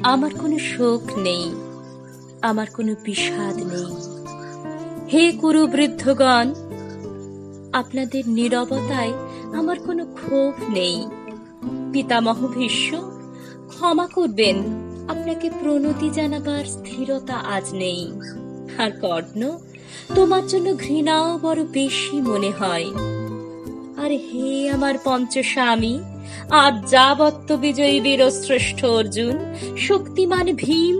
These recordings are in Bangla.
আমার কোনো শোক নেই, আমার কোনো বিষাদ নেই। হে কুরু বৃদ্ধগণ, আপনাদের নীরবতায় আমার কোনো ক্ষোভ নেই। পিতামহ ভীষ্ম, ক্ষমা করবেন, আপনাকে প্রণতি জানাবার স্থিরতা আজ নেই। আর কর্ণ, তোমার জন্য ঘৃণাও বড় বেশি মনে হয়। আর হে আমার পঞ্চস্বামী, আজ যাবত্ত বিজয়ী বীরশ্রেষ্ঠ অর্জুন, শক্তিমান ভীম,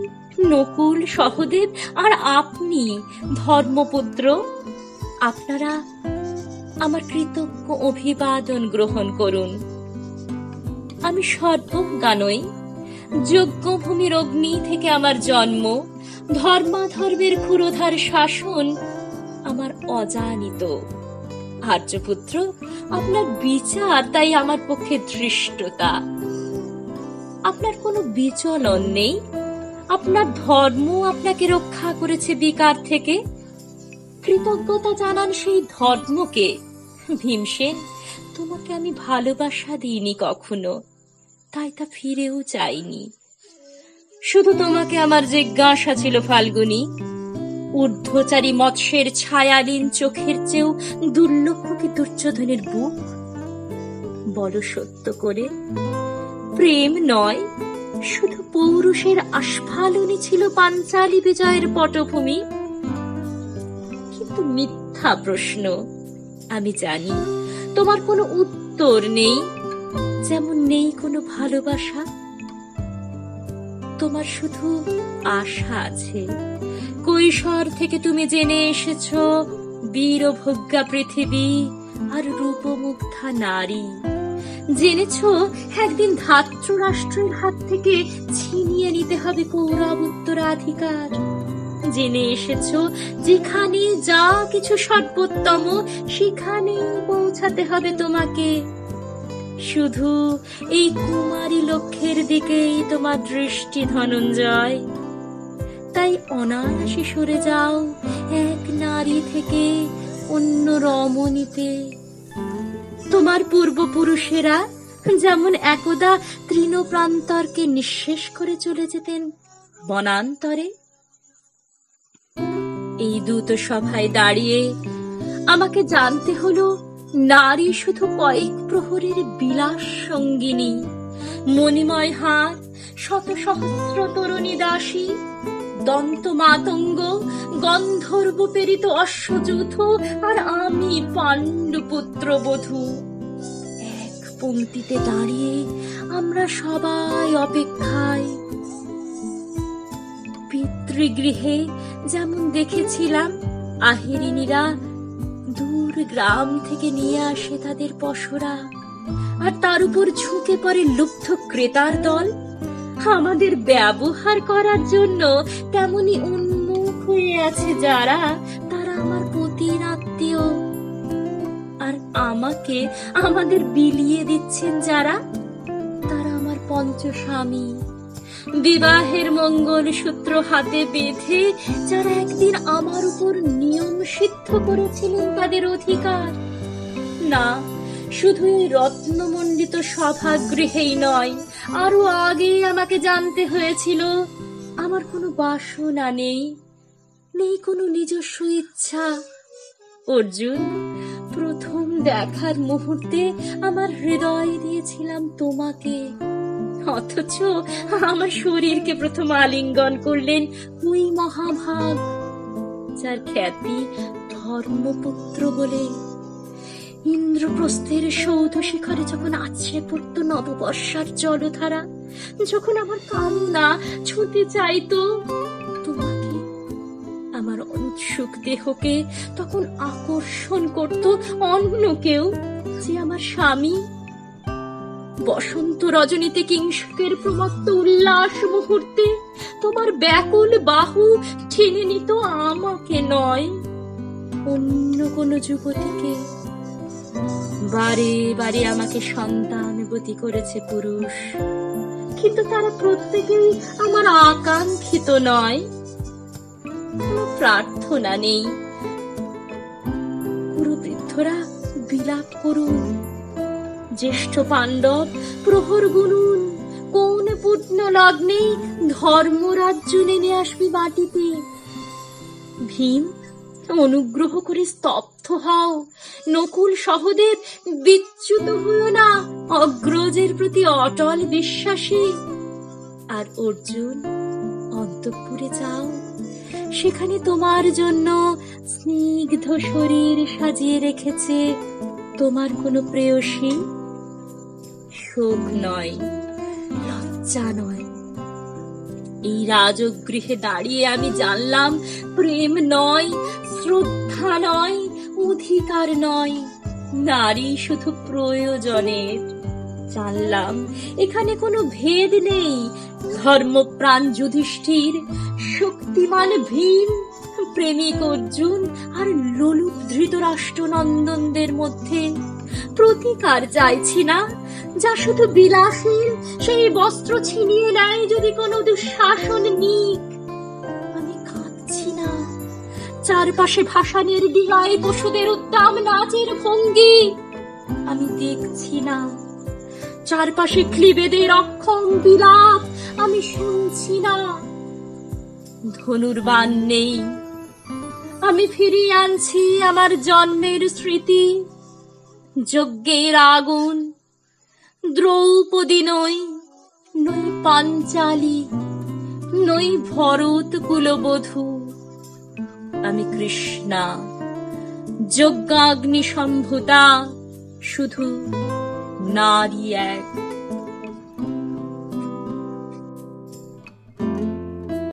নকুল, সহদেব আর আপনি ধর্মপুত্র, আপনারা আমার কৃতজ্ঞ অভিবাদন গ্রহণ করুন। আমি সর্বজ্ঞানই, যজ্ঞভূমির অগ্নি থেকে আমার জন্ম, ধর্মাধর্মের ক্ষুরোধার শাসন আমার অজানিত। আর্যপুত্র, আপনার বিচার তাই আমার পক্ষে ধৃষ্টতা। আপনার কোনো বিচলন নেই, আপনার ধর্ম আপনাকে রক্ষা করেছে বিকার থেকে। কৃতজ্ঞতা জানান সেই ধর্মকে। ভীমসেন, তোমাকে আমি ভালোবাসা দিইনি কখনো, তাই তা ফিরেও চাইনি। শুধু তোমাকে আমার জিজ্ঞাসা ছিল ফাল্গুনী, ঊর্ধ্বচারী মৎস্যের ছায়ালীন চোখের চেয়েও দুর্লক্ষ কি দুর্যোধনের বুক? বলো সত্য করে, প্রেম নয়, শুধু পৌরুষের আস্ফালনই ছিল পাঞ্চালী বিজয়ের পটভূমি? কিন্তু মিথ্যা প্রশ্ন, আমি জানি। তোমার কোনো উত্তর নেই, যেমন নেই কোনো ভালোবাসা। তোমার শুধু আশা আছে। কৈশোর থেকে তুমি জেনে এসেছ বীরভোগ্যা পৃথিবী আর রূপমুগ্ধা নারী। জেনেছ একদিন ধাত্র রাষ্ট্রের হাত থেকে ছিনিয়ে নিতে হবে কৌরব উত্তরাধিকার। জেনে এসেছ যেখানে যা কিছু সর্বোত্তম সেখানেই পৌঁছাতে হবে তোমাকে। শুধু এই কুমারী লক্ষ্যের দিকেই তোমার দৃষ্টি ধনঞ্জয়। তাই অনায়াসে সরে যাও এক নারী থেকে অন্য রমণীতে। তোমার পূর্বপুরুষেরা যেমন একদা তৃণপ্রান্তরকে নিঃশেষ করে চলে যেতেন বনান্তরে, এই দূত সভায় দাঁড়িয়ে আমাকে জানতে হলো নারী শুধু কয়েক প্রহরের বিলাস সঙ্গিনী, মণিময় হার, শত সহস্র তরুণী দাসী, দন্ত মাতঙ্গ, গন্ধর্ব প্রেরিত অশ্বযূথ, আর আমি পাণ্ডুপুত্র বধূ। এক পংক্তিতে দাঁড়িয়ে আমরা সবাই অপেক্ষায়। পিতৃগৃহে যেমন দেখেছিলাম আহিরিনীরা দূর গ্রাম থেকে নিয়ে আসে তাদের পসরা, আর তার উপর ঝুঁকে পড়ে লুব্ধ ক্রেতার দল, আমাদের ব্যবহার করার জন্য তেমনি উন্মুখ হয়ে আছে যারা, তারা আমার পতির আত্মীয়। আর আমাকে আমাদের বিলিয়ে দিচ্ছেন যারা, তারা আমার পঞ্চস্বামী। বিবাহের মঙ্গল সূত্র হাতে বেঁধে যারা একদিন আমার উপর নিয়ম সিদ্ধ করেছিলেন তাদের অধিকার। না, শুধু এই রত্নমণ্ডিত সভাগৃহেই নয়, আরো আগে আমাকে জানতে হয়েছিল আমার কোনো বাসনা নেই, নেই কোনো নিজস্ব ইচ্ছা। অর্জুন, প্রথম দেখার মুহূর্তে আমার হৃদয় দিয়েছিলাম তোমাকে, অথচ আমার শরীরকে প্রথম আলিঙ্গন করলেন ওই মহাভাগ যার খ্যাতি ধর্মপুত্র বলে। ইন্দ্রপ্রস্থের সৌধ শিখরে যখন আছড়ে পড়ত নববর্ষার জলধারা, যখন আমার কামনা ছুঁতে চাইতো তোমাকে, আমার উৎসুক দেহকে তখন আকর্ষণ করত অন্য কেউ, যে আমার স্বামী। বসন্ত রজনীতে কিংসুকের প্রমত্ত উল্লাস মুহূর্তে তোমার ব্যাকুল বাহু টেনে নিত আমাকে নয়, অন্য কোন যুবতীকে। বারে বারে আমাকে সন্তানবতী করেছে পুরুষ, কিন্তু তারা প্রত্যেকেই আমার আকাঙ্ক্ষিত নয়। কোনো প্রার্থনা নেই। কুরুবৃদ্ধরা বিলাপ করুন, জ্যেষ্ঠ পাণ্ডব প্রহর গুনুন, কোন পূর্ণ লগ্নে ধর্মরাজ্য নেমে আসবে মাটিতে। ভীম, অনুগ্রহ করে স্তব্ধ হও। নকুল সহদেব, বিচ্যুত হইও না, অগ্রজের প্রতি অটল বিশ্বাসী। আর অর্জুন, অন্তঃপুরে যাও, সেখানে তোমার জন্য স্নিগ্ধ শরীর সাজিয়ে রেখেছে তোমার কোনো প্রেয়সী। শোক নয়, লজ্জা নয়। এই রাজগৃহে দাঁড়িয়ে আমি জানলাম, প্রেম নয়, শ্রদ্ধা নয়, অধিকার নয়, নারী শুধু প্রয়োজনের। জানলাম এখানে কোনো ভেদ নেই। ধর্মপ্রাণ যুধিষ্ঠির, শক্তিমান ভীম, প্রেমিক অর্জুন আর লোলুপ ধৃতরাষ্ট্রনন্দনদের মধ্যে প্রতিকার চাইছি না, যা শুধু বিলাসীর সেই বস্ত্র ছিনিয়ে নেয় যদি কোনো দুঃশাসন নিক। আমি কাঁদছি না, চারপাশে ভাসানের ডিঙায় পশুদের উদ্দাম নাচের ভঙ্গি আমি দেখছি না, চারপাশে ক্লীবেদের অক্ষম বিলাপ আমি শুনছি না। ধনুর্বাণ নেই, আমি ফিরিয়ে আনছি আমার জন্মের স্মৃতি। যজ্ঞের আগুন, দ্রৌপদী নই, নই পাঞ্চালী, নই ভরত কুলবধূ, আমি কৃষ্ণা, যজ্ঞাগ্নি সম্ভূতা, শুধু নারী এক।